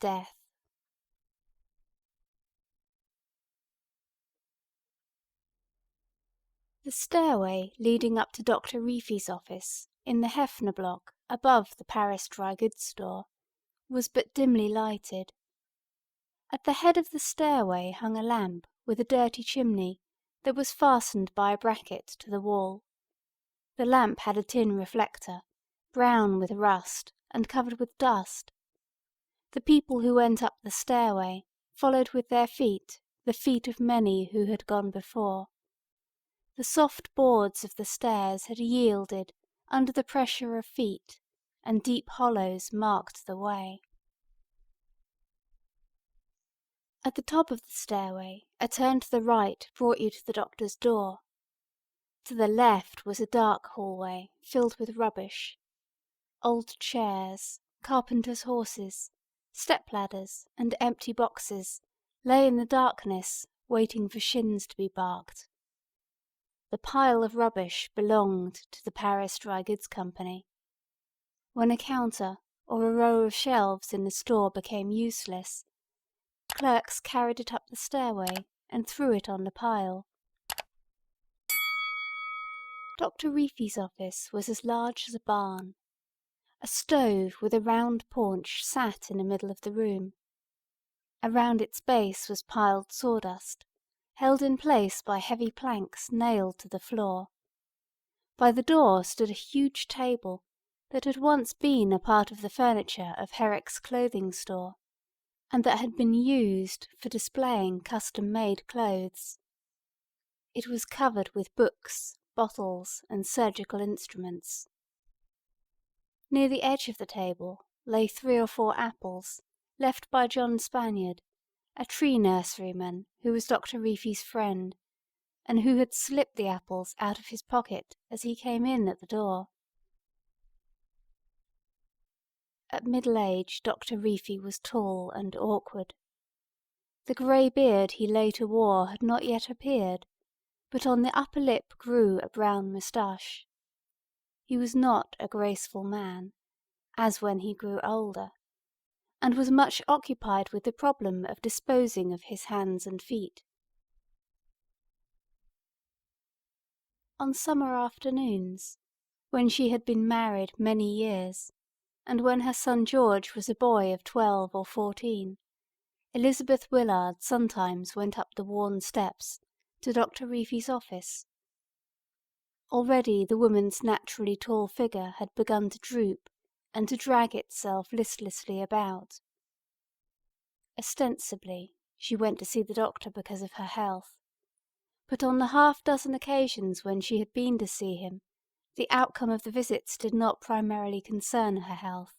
death. The stairway leading up to Dr. Reefy's office, in the Hefner block above the Paris dry goods store, was but dimly lighted. At the head of the stairway hung a lamp with a dirty chimney that was fastened by a bracket to the wall. The lamp had a tin reflector, brown with rust and covered with dust. The people who went up the stairway followed with their feet the feet of many who had gone before. The soft boards of the stairs had yielded under the pressure of feet, and deep hollows marked the way. At the top of the stairway, a turn to the right brought you to the doctor's door. To the left was a dark hallway filled with rubbish. Old chairs, carpenters' horses, step-ladders and empty boxes lay in the darkness waiting for shins to be barked. The pile of rubbish belonged to the Paris Dry Goods Company. When a counter or a row of shelves in the store became useless, clerks carried it up the stairway and threw it on the pile. Dr. Reefy's office was as large as a barn. A stove with a round paunch sat in the middle of the room. Around its base was piled sawdust, held in place by heavy planks nailed to the floor. By the door stood a huge table that had once been a part of the furniture of Herrick's clothing store, and that had been used for displaying custom-made clothes. It was covered with books, bottles, and surgical instruments. Near the edge of the table lay 3 or 4 apples, left by John Spaniard, a tree nurseryman who was Dr. Reefy's friend, and who had slipped the apples out of his pocket as he came in at the door. At middle age, Dr. Reefy was tall and awkward. The grey beard he later wore had not yet appeared, but on the upper lip grew a brown moustache. He was not a graceful man, as when he grew older, and was much occupied with the problem of disposing of his hands and feet. On summer afternoons, when she had been married many years, and when her son George was a boy of 12 or 14, Elizabeth Willard sometimes went up the worn steps to Dr. Reefy's office. Already the woman's naturally tall figure had begun to droop and to drag itself listlessly about. Ostensibly, she went to see the doctor because of her health, but on the half-dozen occasions when she had been to see him, the outcome of the visits did not primarily concern her health.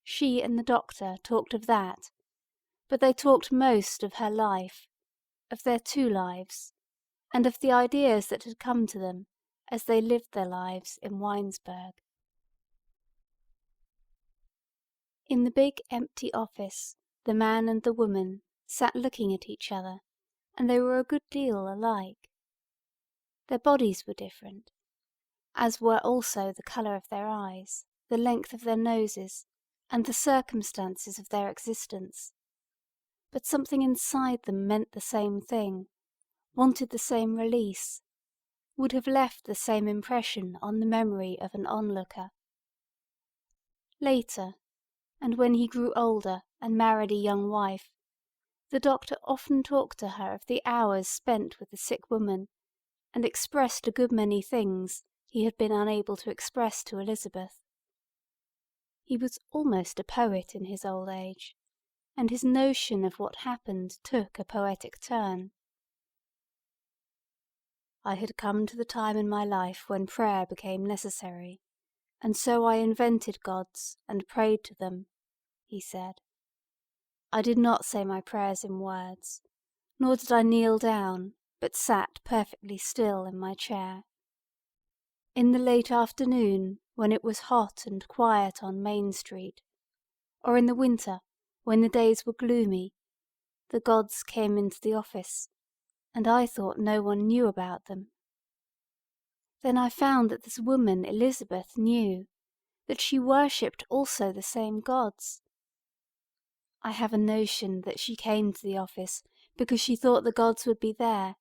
She and the doctor talked of that, but they talked most of her life, of their 2 lives, and of the ideas that had come to them as they lived their lives in Winesburg. In the big empty office, the man and the woman sat looking at each other, and they were a good deal alike. Their bodies were different, as were also the colour of their eyes, the length of their noses, and the circumstances of their existence. But something inside them meant the same thing, wanted the same release, would have left the same impression on the memory of an onlooker. Later, and when he grew older and married a young wife, the doctor often talked to her of the hours spent with the sick woman, and expressed a good many things he had been unable to express to Elizabeth. He was almost a poet in his old age, and his notion of what happened took a poetic turn. I had come to the time in my life when prayer became necessary, and so I invented gods and prayed to them, he said. I did not say my prayers in words, nor did I kneel down, but sat perfectly still in my chair. In the late afternoon, when it was hot and quiet on Main Street, or in the winter, when the days were gloomy, the gods came into the office, and I thought no one knew about them. Then I found that this woman Elizabeth knew, that she worshipped also the same gods. I have a notion that she came to the office because she thought the gods would be there,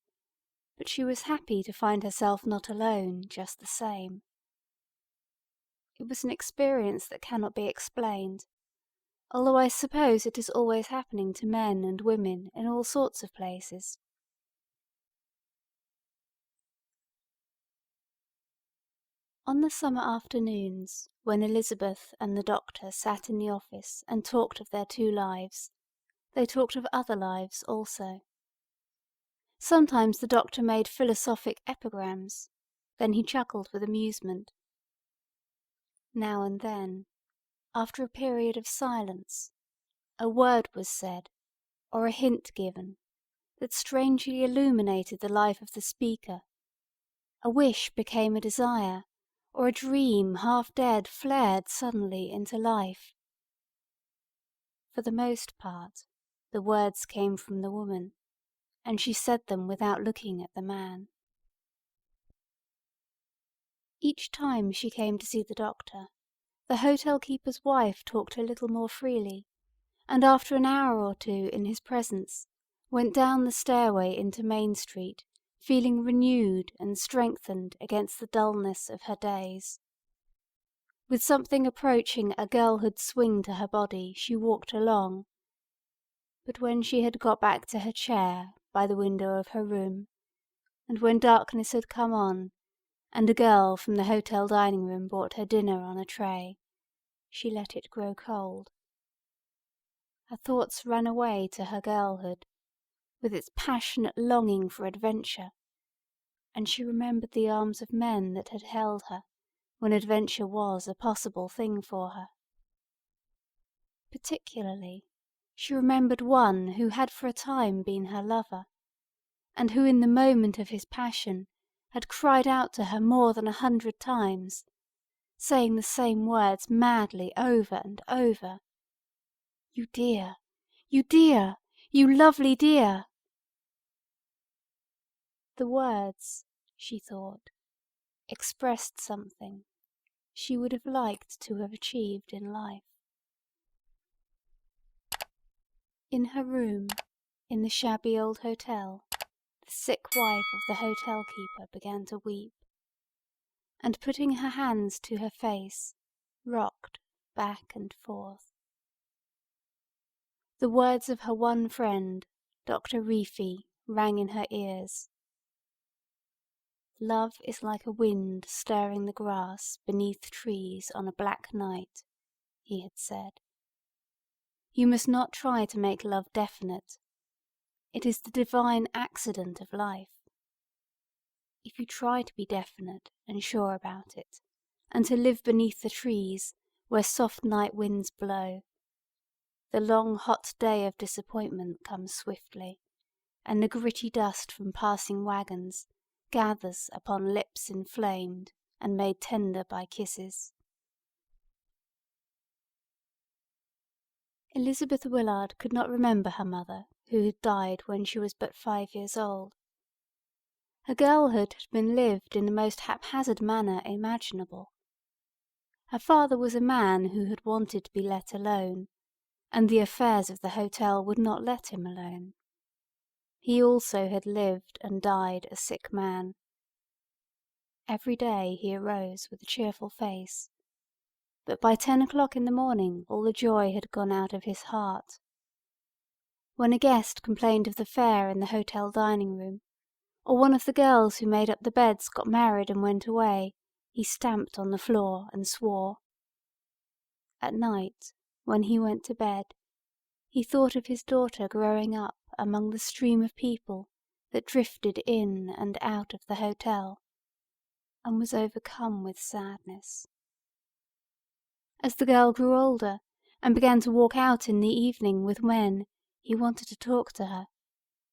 but she was happy to find herself not alone, just the same. It was an experience that cannot be explained, although I suppose it is always happening to men and women in all sorts of places. On the summer afternoons, when Elizabeth and the doctor sat in the office and talked of their two lives, they talked of other lives also. Sometimes the doctor made philosophic epigrams, then he chuckled with amusement. Now and then, after a period of silence, a word was said, or a hint given, that strangely illuminated the life of the speaker. A wish became a desire, or a dream half dead flared suddenly into life. For the most part, the words came from the woman, and she said them without looking at the man. Each time she came to see the doctor, the hotel keeper's wife talked a little more freely, and after an hour or two in his presence, went down the stairway into Main Street, feeling renewed and strengthened against the dullness of her days. With something approaching a girlhood swing to her body, she walked along. But when she had got back to her chair by the window of her room, and when darkness had come on, and a girl from the hotel dining room brought her dinner on a tray, she let it grow cold. Her thoughts ran away to her girlhood, with its passionate longing for adventure, and she remembered the arms of men that had held her when adventure was a possible thing for her. Particularly, she remembered one who had for a time been her lover, and who in the moment of his passion had cried out to her more than 100 times, saying the same words madly over and over. "You dear, you dear, you lovely dear!" The words, she thought, expressed something she would have liked to have achieved in life. In her room, in the shabby old hotel, the sick wife of the hotel keeper began to weep, and putting her hands to her face, rocked back and forth. The words of her one friend, Dr. Reefy, rang in her ears. "Love is like a wind stirring the grass beneath trees on a black night," he had said. "You must not try to make love definite. It is the divine accident of life. If you try to be definite and sure about it, and to live beneath the trees where soft night winds blow, the long hot day of disappointment comes swiftly, and the gritty dust from passing wagons gathers upon lips inflamed and made tender by kisses." Elizabeth Willard could not remember her mother, who had died when she was but 5 years old. Her girlhood had been lived in the most haphazard manner imaginable. Her father was a man who had wanted to be let alone, and the affairs of the hotel would not let him alone. He also had lived and died a sick man. Every day he arose with a cheerful face, but by 10 o'clock in the morning all the joy had gone out of his heart. When a guest complained of the fare in the hotel dining room, or one of the girls who made up the beds got married and went away, he stamped on the floor and swore. At night, when he went to bed, he thought of his daughter growing up among the stream of people that drifted in and out of the hotel, and was overcome with sadness. As the girl grew older and began to walk out in the evening with men, he wanted to talk to her,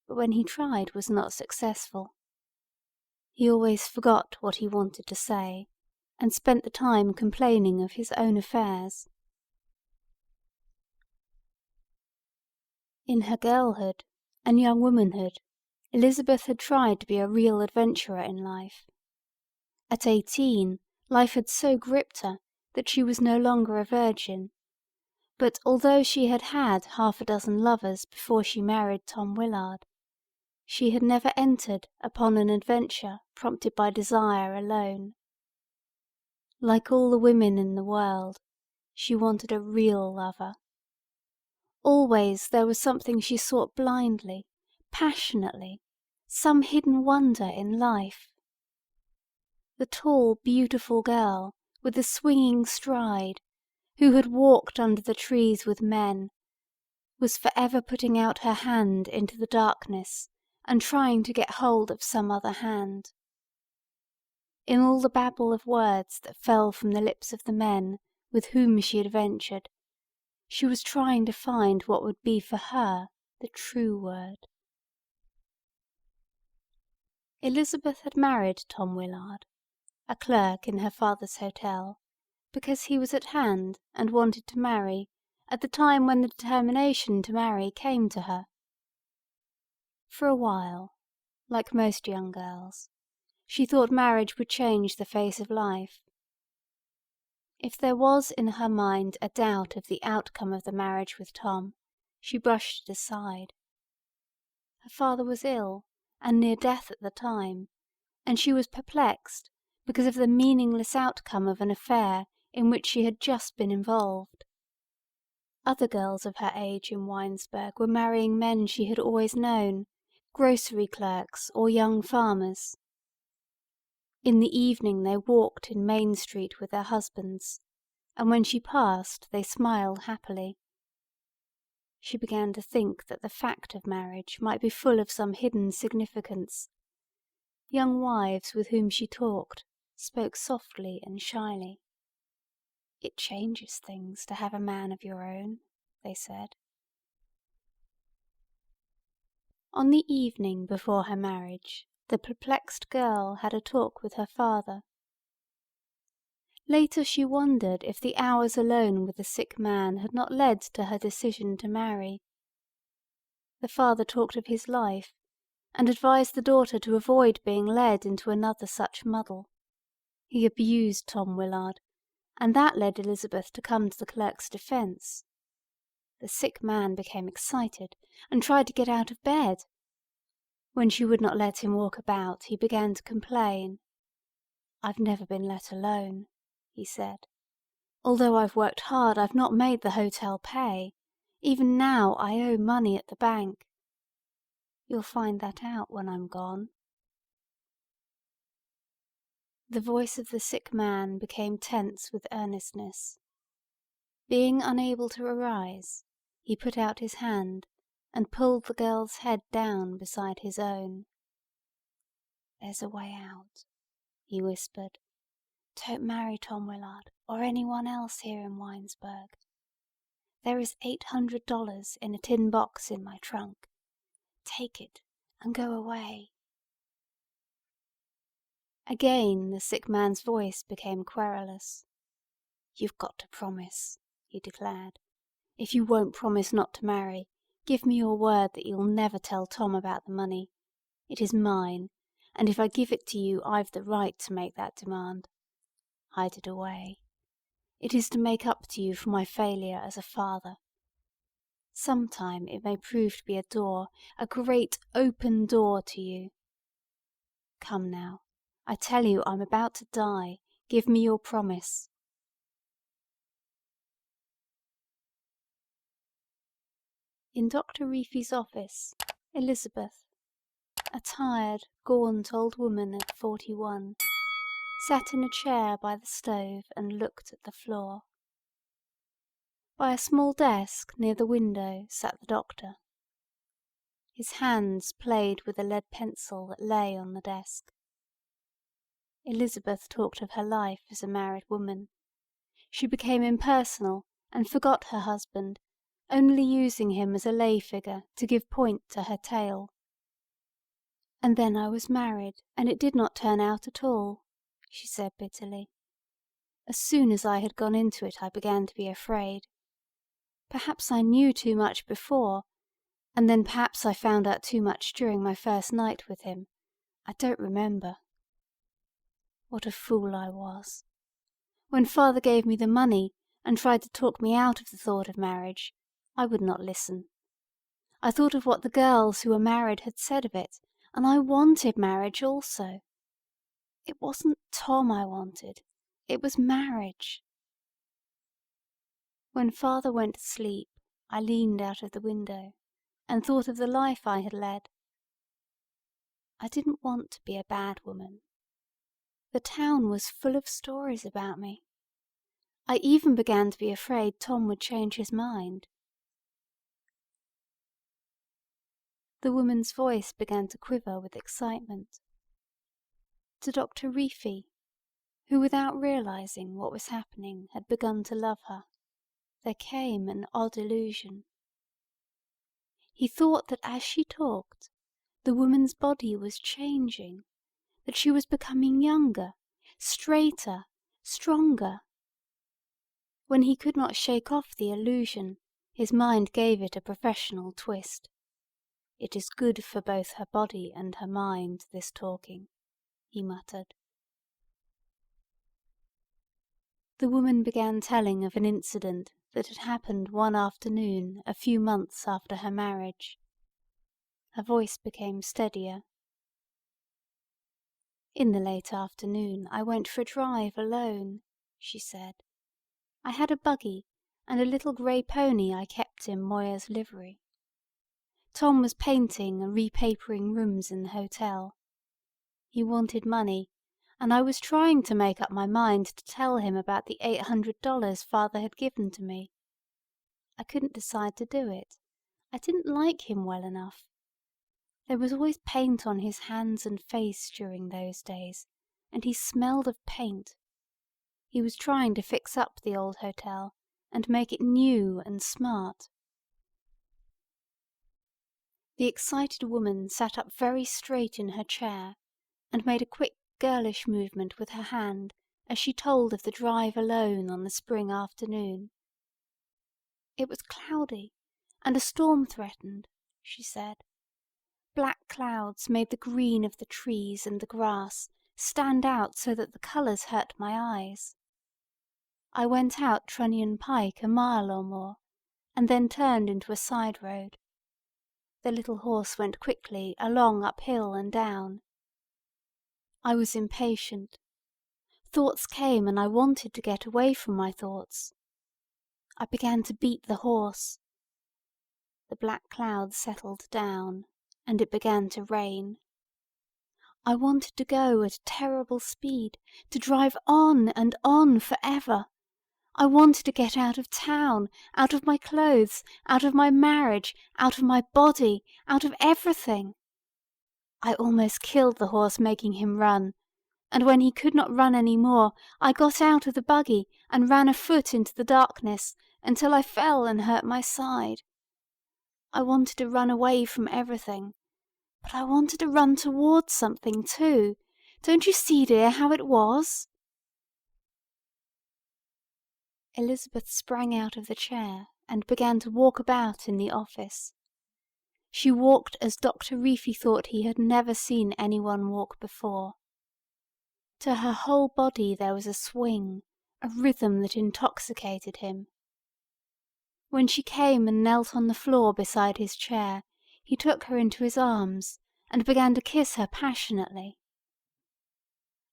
but when he tried was not successful. He always forgot what he wanted to say, and spent the time complaining of his own affairs. In her girlhood and young womanhood, Elizabeth had tried to be a real adventurer in life. At 18, life had so gripped her that she was no longer a virgin, But although she had had half a dozen lovers before she married Tom Willard, she had never entered upon an adventure prompted by desire alone. Like all the women in the world, she wanted a real lover. Always there was something she sought blindly, passionately, some hidden wonder in life. The tall, beautiful girl with the swinging stride, who had walked under the trees with men, was forever putting out her hand into the darkness and trying to get hold of some other hand. In all the babble of words that fell from the lips of the men with whom she had ventured, she was trying to find what would be for her the true word. Elizabeth had married Tom Willard, a clerk in her father's hotel, because he was at hand and wanted to marry at the time when the determination to marry came to her. For a while, like most young girls, she thought marriage would change the face of life. If there was in her mind a doubt of the outcome of the marriage with Tom, she brushed it aside. Her father was ill and near death at the time, and she was perplexed because of the meaningless outcome of an affair in which she had just been involved. Other girls of her age in Winesburg were marrying men she had always known, grocery clerks or young farmers. In the evening they walked in Main Street with their husbands, and when she passed they smiled happily. She began to think that the fact of marriage might be full of some hidden significance. Young wives with whom she talked spoke softly and shyly. "It changes things to have a man of your own," they said. On the evening before her marriage, the perplexed girl had a talk with her father. Later she wondered if the hours alone with the sick man had not led to her decision to marry. The father talked of his life, and advised the daughter to avoid being led into another such muddle. He abused Tom Willard, and that led Elizabeth to come to the clerk's defense. The sick man became excited and tried to get out of bed. When she would not let him walk about, he began to complain. "I've never been let alone," he said. "Although I've worked hard, I've not made the hotel pay. Even now I owe money at the bank. You'll find that out when I'm gone." The voice of the sick man became tense with earnestness. Being unable to arise, he put out his hand and pulled the girl's head down beside his own. "There's a way out," he whispered. "Don't marry Tom Willard or anyone else here in Winesburg. There is $800 in a tin box in my trunk. Take it and go away." Again the sick man's voice became querulous. "You've got to promise," he declared. "If you won't promise not to marry, give me your word that you'll never tell Tom about the money. It is mine, and if I give it to you, I've the right to make that demand. Hide it away. It is to make up to you for my failure as a father. Sometime it may prove to be a door, a great open door to you. Come now, I tell you I'm about to die. Give me your promise." In Dr. Reefy's office, Elizabeth, a tired, gaunt old woman at 41, sat in a chair by the stove and looked at the floor. By a small desk near the window sat the doctor. His hands played with a lead pencil that lay on the desk. Elizabeth talked of her life as a married woman. She became impersonal and forgot her husband, only using him as a lay figure to give point to her tale. "And then I was married, and it did not turn out at all," she said bitterly. "As soon as I had gone into it I began to be afraid. Perhaps I knew too much before, and then perhaps I found out too much during my first night with him. I don't remember. What a fool I was. When father gave me the money and tried to talk me out of the thought of marriage, I would not listen. I thought of what the girls who were married had said of it, and I wanted marriage also. It wasn't Tom I wanted, it was marriage. When father went to sleep, I leaned out of the window and thought of the life I had led. I didn't want to be a bad woman. The town was full of stories about me. I even began to be afraid Tom would change his mind. The woman's voice began to quiver with excitement. To Dr. Reefy, who without realizing what was happening had begun to love her, there came an odd illusion. He thought that as she talked, the woman's body was changing, that she was becoming younger, straighter, stronger. When he could not shake off the illusion, his mind gave it a professional twist. "It is good for both her body and her mind, this talking," he muttered. The woman began telling of an incident that had happened one afternoon a few months after her marriage. Her voice became steadier. "In the late afternoon I went for a drive alone," she said. "I had a buggy and a little grey pony I kept in Moya's livery. Tom was painting and repapering rooms in the hotel. He wanted money, and I was trying to make up my mind to tell him about the $800 father had given to me. I couldn't decide to do it. I didn't like him well enough. There was always paint on his hands and face during those days, and he smelled of paint. He was trying to fix up the old hotel and make it new and smart." The excited woman sat up very straight in her chair and made a quick girlish movement with her hand as she told of the drive alone on the spring afternoon. "It was cloudy, and a storm threatened," she said. "Black clouds made the green of the trees and the grass stand out so that the colours hurt my eyes. I went out Trunnion Pike a mile or more, and then turned into a side road. The little horse went quickly along uphill and down. I was impatient. Thoughts came and I wanted to get away from my thoughts. I began to beat the horse. The black clouds settled down, and it began to rain. I wanted to go at a terrible speed, to drive on and on forever. I wanted to get out of town, out of my clothes, out of my marriage, out of my body, out of everything. I almost killed the horse making him run, and when he could not run any more, I got out of the buggy and ran afoot into the darkness until I fell and hurt my side. I wanted to run away from everything, but I wanted to run towards something too. Don't you see, dear, how it was?" Elizabeth sprang out of the chair and began to walk about in the office. She walked as Dr. Reefy thought he had never seen anyone walk before. To her whole body there was a swing, a rhythm that intoxicated him. When she came and knelt on the floor beside his chair, he took her into his arms and began to kiss her passionately.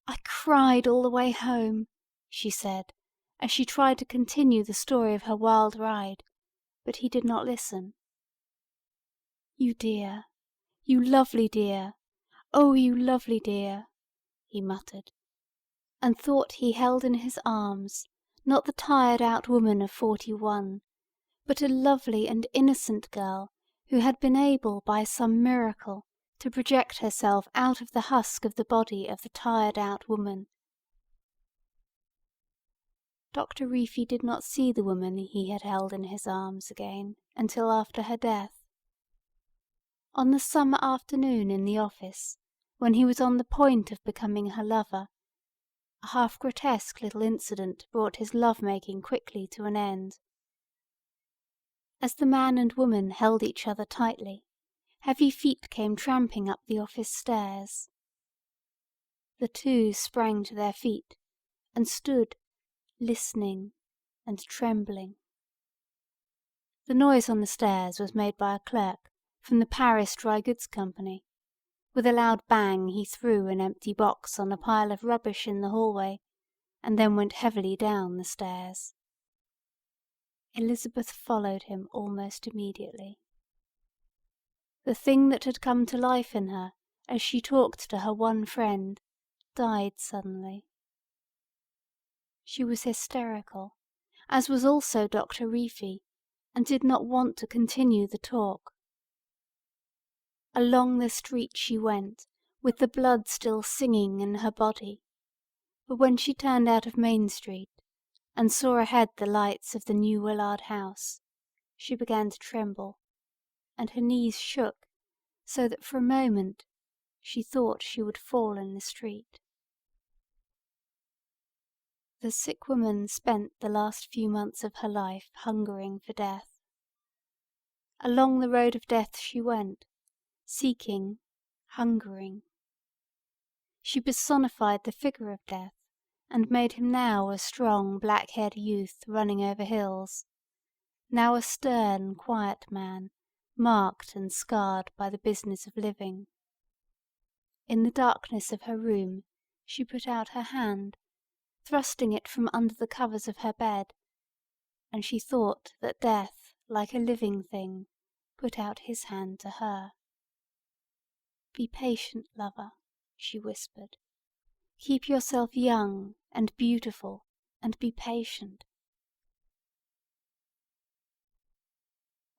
"I cried all the way home," she said, as she tried to continue the story of her wild ride, but he did not listen. "You dear, you lovely dear, oh, you lovely dear," he muttered, and thought he held in his arms not the tired-out woman of 41, but a lovely and innocent girl who had been able by some miracle to project herself out of the husk of the body of the tired-out woman. Dr. Reefy did not see the woman he had held in his arms again until after her death. On the summer afternoon in the office, when he was on the point of becoming her lover, a half-grotesque little incident brought his love-making quickly to an end. As the man and woman held each other tightly, heavy feet came tramping up the office stairs. The two sprang to their feet and stood listening, and trembling. The noise on the stairs was made by a clerk from the Paris Dry Goods Company. With a loud bang he threw an empty box on a pile of rubbish in the hallway, and then went heavily down the stairs. Elizabeth followed him almost immediately. The thing that had come to life in her as she talked to her one friend died suddenly. She was hysterical, as was also Dr. Reefy, and did not want to continue the talk. Along the street she went, with the blood still singing in her body, but when she turned out of Main Street and saw ahead the lights of the New Willard House, she began to tremble, and her knees shook so that for a moment she thought she would fall in the street. The sick woman spent the last few months of her life hungering for death. Along the road of death she went, seeking, hungering. She personified the figure of death, and made him now a strong black-haired youth running over hills, now a stern, quiet man, marked and scarred by the business of living. In the darkness of her room she put out her hand, thrusting it from under the covers of her bed, and she thought that death, like a living thing, put out his hand to her. "Be patient, lover," she whispered. "Keep yourself young and beautiful, and be patient."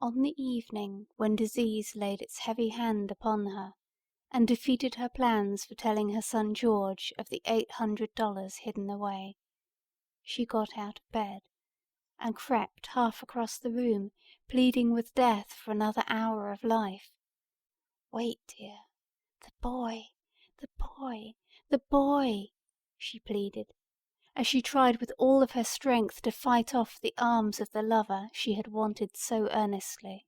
On the evening when disease laid its heavy hand upon her and defeated her plans for telling her son George of the $800 hidden away, she got out of bed and crept half across the room, pleading with death for another hour of life. "Wait, dear. The boy, the boy, the boy," she pleaded, as she tried with all of her strength to fight off the arms of the lover she had wanted so earnestly.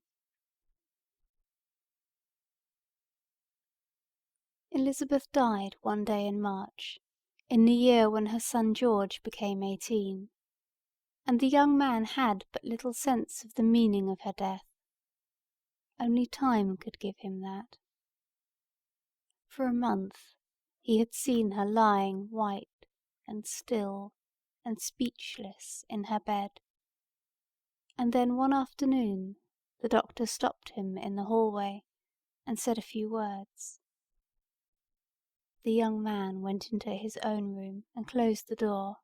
Elizabeth died one day in March, in the year when her son George became 18, and the young man had but little sense of the meaning of her death. Only time could give him that. For a month he had seen her lying white and still and speechless in her bed, and then one afternoon the doctor stopped him in the hallway and said a few words. The young man went into his own room and closed the door.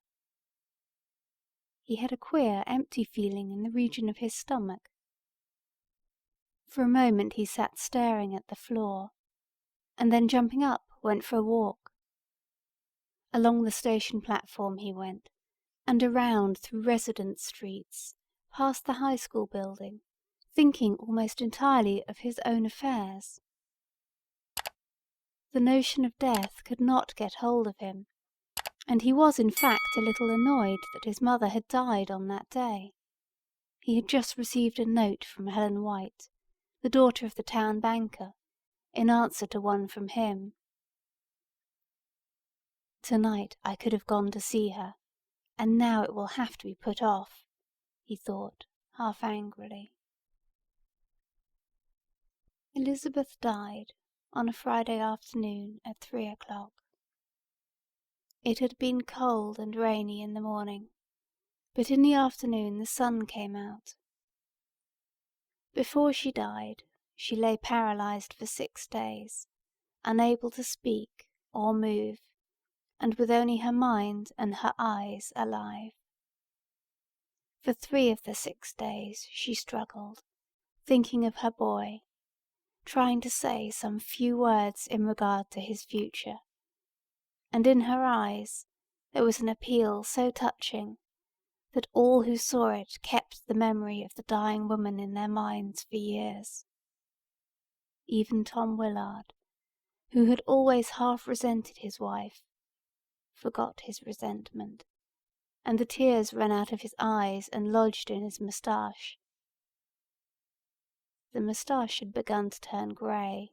He had a queer, empty feeling in the region of his stomach. For a moment he sat staring at the floor, and then jumping up went for a walk. Along the station platform he went, and around through residence streets, past the high school building, thinking almost entirely of his own affairs. The notion of death could not get hold of him, and he was in fact a little annoyed that his mother had died on that day. He had just received a note from Helen White, the daughter of the town banker, in answer to one from him. "Tonight I could have gone to see her, and now it will have to be put off," he thought, half angrily. Elizabeth died on a Friday afternoon at 3 o'clock. It had been cold and rainy in the morning, but in the afternoon the sun came out. Before she died, she lay paralyzed for 6 days, unable to speak or move, and with only her mind and her eyes alive. For 3 of the 6 days she struggled, thinking of her boy, trying to say some few words in regard to his future, and in her eyes there was an appeal so touching that all who saw it kept the memory of the dying woman in their minds for years. Even Tom Willard, who had always half resented his wife, forgot his resentment, and the tears ran out of his eyes and lodged in his moustache. The moustache had begun to turn grey,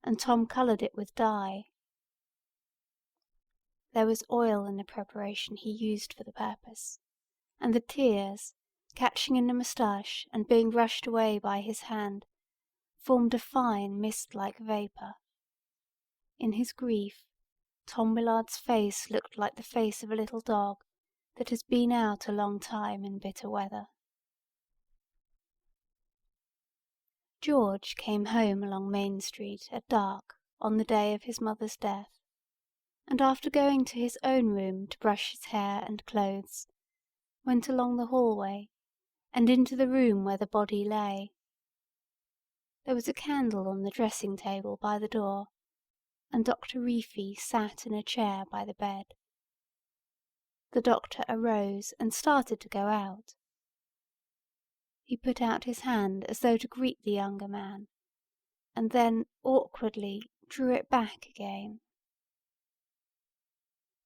and Tom coloured it with dye. There was oil in the preparation he used for the purpose, and the tears, catching in the moustache and being brushed away by his hand, formed a fine mist-like vapour. In his grief, Tom Willard's face looked like the face of a little dog that has been out a long time in bitter weather. George came home along Main Street at dark on the day of his mother's death, and after going to his own room to brush his hair and clothes, went along the hallway and into the room where the body lay. There was a candle on the dressing table by the door, and Dr. Reefy sat in a chair by the bed. The doctor arose and started to go out. He put out his hand as though to greet the younger man, and then awkwardly drew it back again.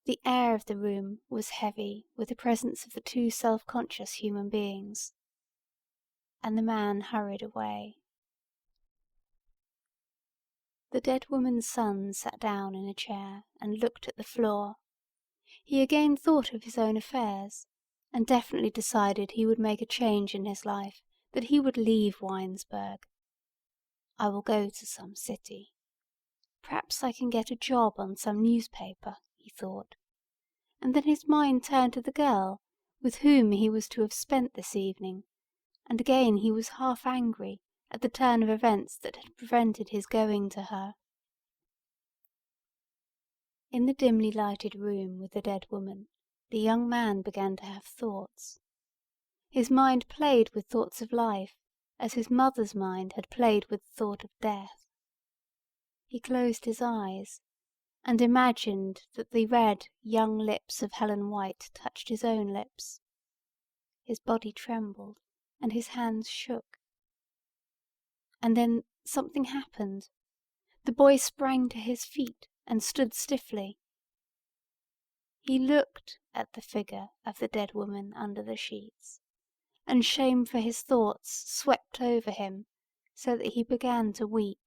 The air of the room was heavy with the presence of the two self-conscious human beings, and the man hurried away. The dead woman's son sat down in a chair and looked at the floor. He again thought of his own affairs, and definitely decided he would make a change in his life, that he would leave Winesburg. I will go to some city. Perhaps I can get a job on some newspaper, he thought, and then his mind turned to the girl with whom he was to have spent this evening, and again he was half angry at the turn of events that had prevented his going to her. In the dimly lighted room with the dead woman, the young man began to have thoughts. His mind played with thoughts of life, as his mother's mind had played with the thought of death. He closed his eyes, and imagined that the red, young lips of Helen White touched his own lips. His body trembled, and his hands shook. And then something happened. The boy sprang to his feet and stood stiffly. He looked at the figure of the dead woman under the sheets, and shame for his thoughts swept over him so that he began to weep.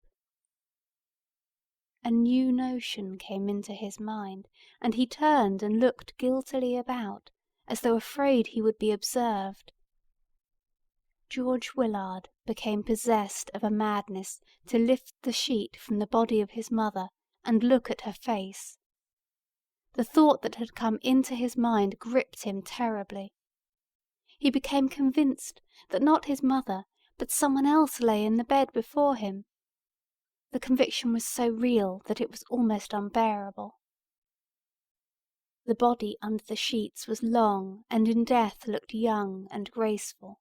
A new notion came into his mind, and he turned and looked guiltily about, as though afraid he would be observed. George Willard became possessed of a madness to lift the sheet from the body of his mother and look at her face. The thought that had come into his mind gripped him terribly. He became convinced that not his mother, but someone else lay in the bed before him. The conviction was so real that it was almost unbearable. The body under the sheets was long, and in death looked young and graceful.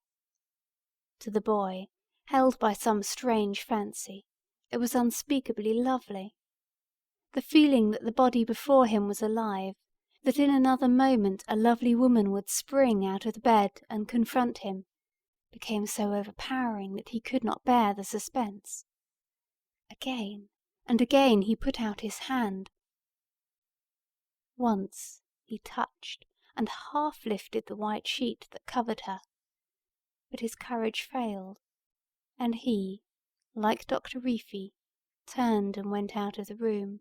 To the boy, held by some strange fancy, it was unspeakably lovely. The feeling that the body before him was alive, that in another moment a lovely woman would spring out of the bed and confront him, became so overpowering that he could not bear the suspense. Again and again he put out his hand. Once he touched and half lifted the white sheet that covered her, but his courage failed, and he, like Dr. Reefy, turned and went out of the room.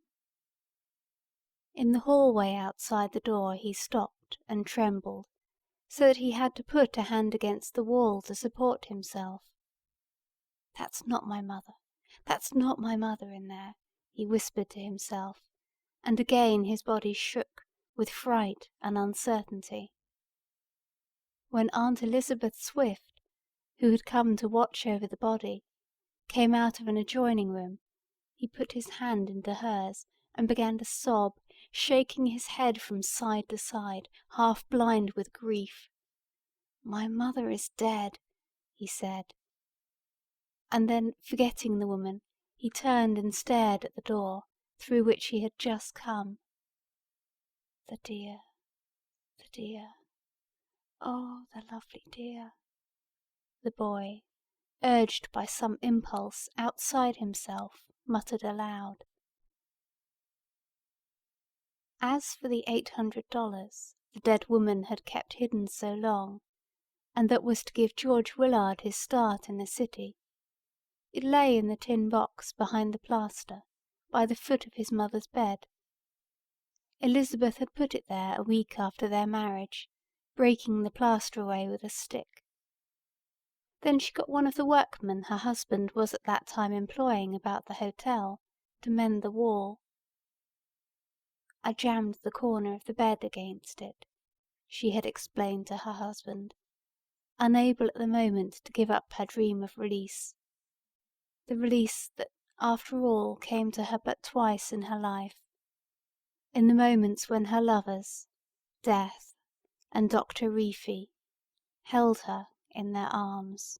In the hallway outside the door he stopped and trembled, so that he had to put a hand against the wall to support himself. "That's not my mother. That's not my mother in there," he whispered to himself, and again his body shook with fright and uncertainty. When Aunt Elizabeth Swift, who had come to watch over the body, came out of an adjoining room, he put his hand into hers and began to sob, shaking his head from side to side, half blind with grief. "My mother is dead," he said. And then, forgetting the woman, he turned and stared at the door through which he had just come. The dear, oh, the lovely dear, the boy, urged by some impulse outside himself, muttered aloud. As for the $800 the dead woman had kept hidden so long, and that was to give George Willard his start in the city, it lay in the tin box behind the plaster, by the foot of his mother's bed. Elizabeth had put it there a week after their marriage, breaking the plaster away with a stick. Then she got one of the workmen her husband was at that time employing about the hotel to mend the wall. "I jammed the corner of the bed against it," she had explained to her husband, unable at the moment to give up her dream of release. The release that, after all, came to her but twice in her life, in the moments when her lovers, Death and Dr. Reefy, held her in their arms.